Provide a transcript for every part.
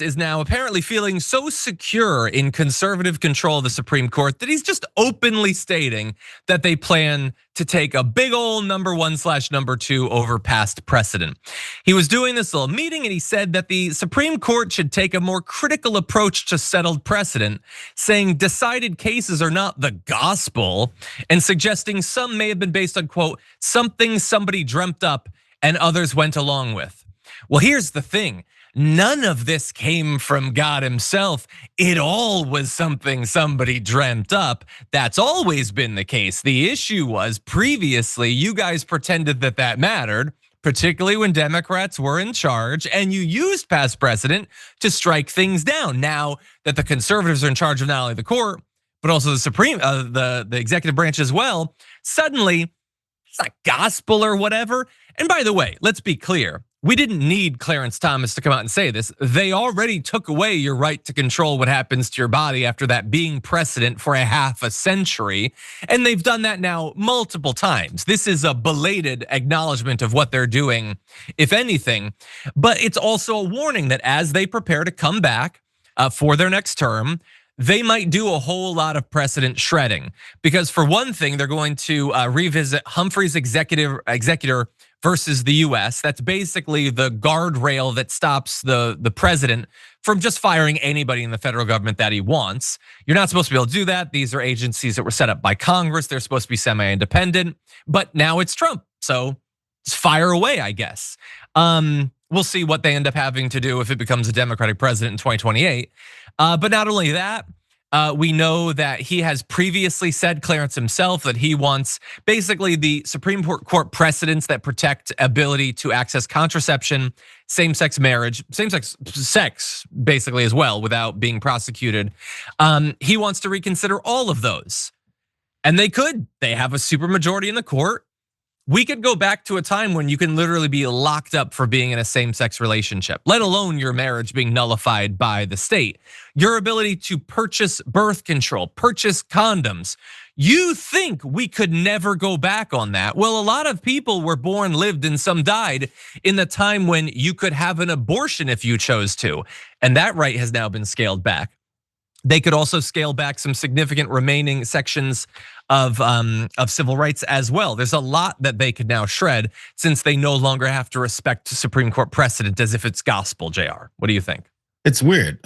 is now apparently feeling so secure in conservative control of the Supreme Court that he's just openly stating that they plan to take a big old #1/#2 over past precedent. He was doing this little meeting and he said that the Supreme Court should take a more critical approach to settled precedent, saying decided cases are not the gospel and suggesting some may have been based on, quote, something somebody dreamt up and others went along with. Well, here's the thing. None of this came from God himself. It all was something somebody dreamt up. That's always been the case. The issue was previously you guys pretended that that mattered, particularly when Democrats were in charge, and you used past precedent to strike things down. Now that the conservatives are in charge of not only the court, but also the Supreme, the executive branch as well, suddenly it's not gospel or whatever. And by the way, let's be clear. We didn't need Clarence Thomas to come out and say this. They already took away your right to control what happens to your body after that being precedent for a half a century. And they've done that now multiple times. This is a belated acknowledgement of what they're doing, if anything. But it's also a warning that as they prepare to come back for their next term, they might do a whole lot of precedent shredding. Because for one thing, they're going to revisit Humphrey's executor versus the US. That's basically the guardrail that stops the president from just firing anybody in the federal government that he wants. You're not supposed to be able to do that. These are agencies that were set up by Congress. They're supposed to be semi-independent, but now it's Trump. So just fire away, I guess. We'll see what they end up having to do if it becomes a Democratic president in 2028. But not only that, we know that he has previously said, Clarence himself, that he wants basically the Supreme Court precedents that protect ability to access contraception, same-sex marriage, same-sex sex basically as well without being prosecuted. He wants to reconsider all of those. And they could, they have a supermajority in the court. We could go back to a time when you can literally be locked up for being in a same-sex relationship, let alone your marriage being nullified by the state. Your ability to purchase birth control, purchase condoms. You think we could never go back on that? Well, a lot of people were born, lived, and some died in the time when you could have an abortion if you chose to. And that right has now been scaled back. They could also scale back some significant remaining sections of civil rights as well. There's a lot that they could now shred since they no longer have to respect Supreme Court precedent as if it's gospel, JR. What do you think? It's weird.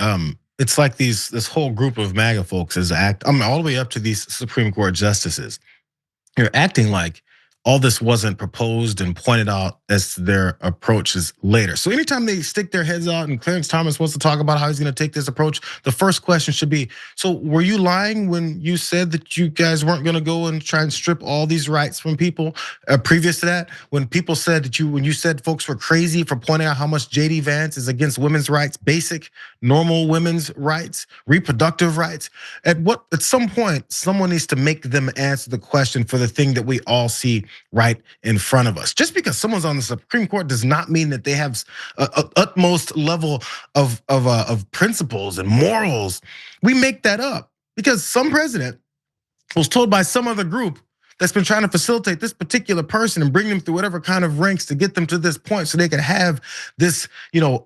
It's like this whole group of MAGA folks is all the way up to these Supreme Court justices. You're acting like all this wasn't proposed and pointed out as their approaches later. So anytime they stick their heads out and Clarence Thomas wants to talk about how he's gonna take this approach, the first question should be, so were you lying when you said that you guys weren't gonna go and try and strip all these rights from people? Previous to that, when people said that when you said folks were crazy for pointing out how much JD Vance is against women's rights, basic, normal women's rights, reproductive rights, at some point, someone needs to make them answer the question for the thing that we all see right in front of us. Just because someone's on the Supreme Court does not mean that they have a utmost level of principles and morals. We make that up because some president was told by some other group that's been trying to facilitate this particular person and bring them through whatever kind of ranks to get them to this point so they can have this,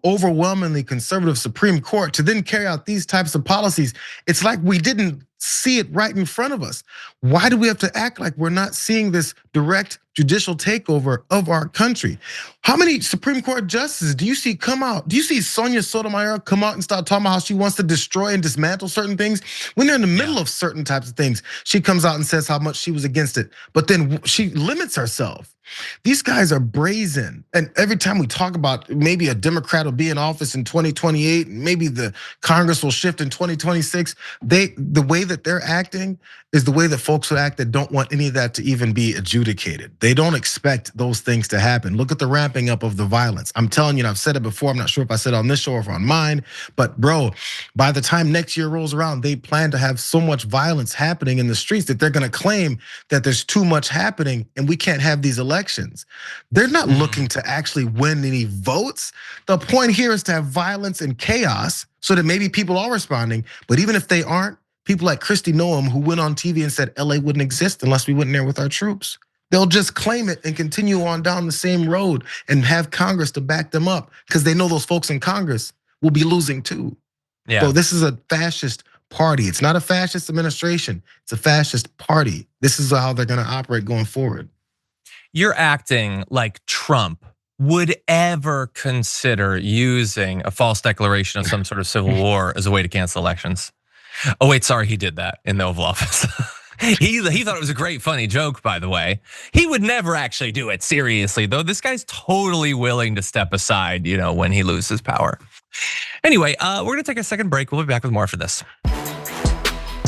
overwhelmingly conservative Supreme Court to then carry out these types of policies. It's like we didn't see it right in front of us. Why do we have to act like we're not seeing this direct judicial takeover of our country? How many Supreme Court justices do you see come out? Do you see Sonia Sotomayor come out and start talking about how she wants to destroy and dismantle certain things? When they're in the middle of certain types of things, she comes out and says how much she was against it, but then she limits herself. These guys are brazen. And every time we talk about maybe a Democrat will be in office in 2028, maybe the Congress will shift in 2026, the way that they're acting is the way that folks would act that don't want any of that to even be adjudicated. They don't expect those things to happen. Look at the ramping up of the violence. I'm telling you, I've said it before, I'm not sure if I said it on this show or if on mine, but bro, by the time next year rolls around, they plan to have so much violence happening in the streets that they're gonna claim that there's too much happening and we can't have these elections. They're not looking to actually win any votes. The point here is to have violence and chaos so that maybe people are responding, but even if they aren't, people like Kristi Noem who went on TV and said LA wouldn't exist unless we went in there with our troops. They'll just claim it and continue on down the same road and have Congress to back them up because they know those folks in Congress will be losing too. Yeah. So this is a fascist party. It's not a fascist administration. It's a fascist party. This is how they're going to operate going forward. You're acting like Trump would ever consider using a false declaration of some sort of civil war as a way to cancel elections. Oh wait, sorry, he did that in the Oval Office. He thought it was a great, funny joke, by the way. He would never actually do it seriously, though. This guy's totally willing to step aside, when he loses power. Anyway, we're gonna take a second break. We'll be back with more after this.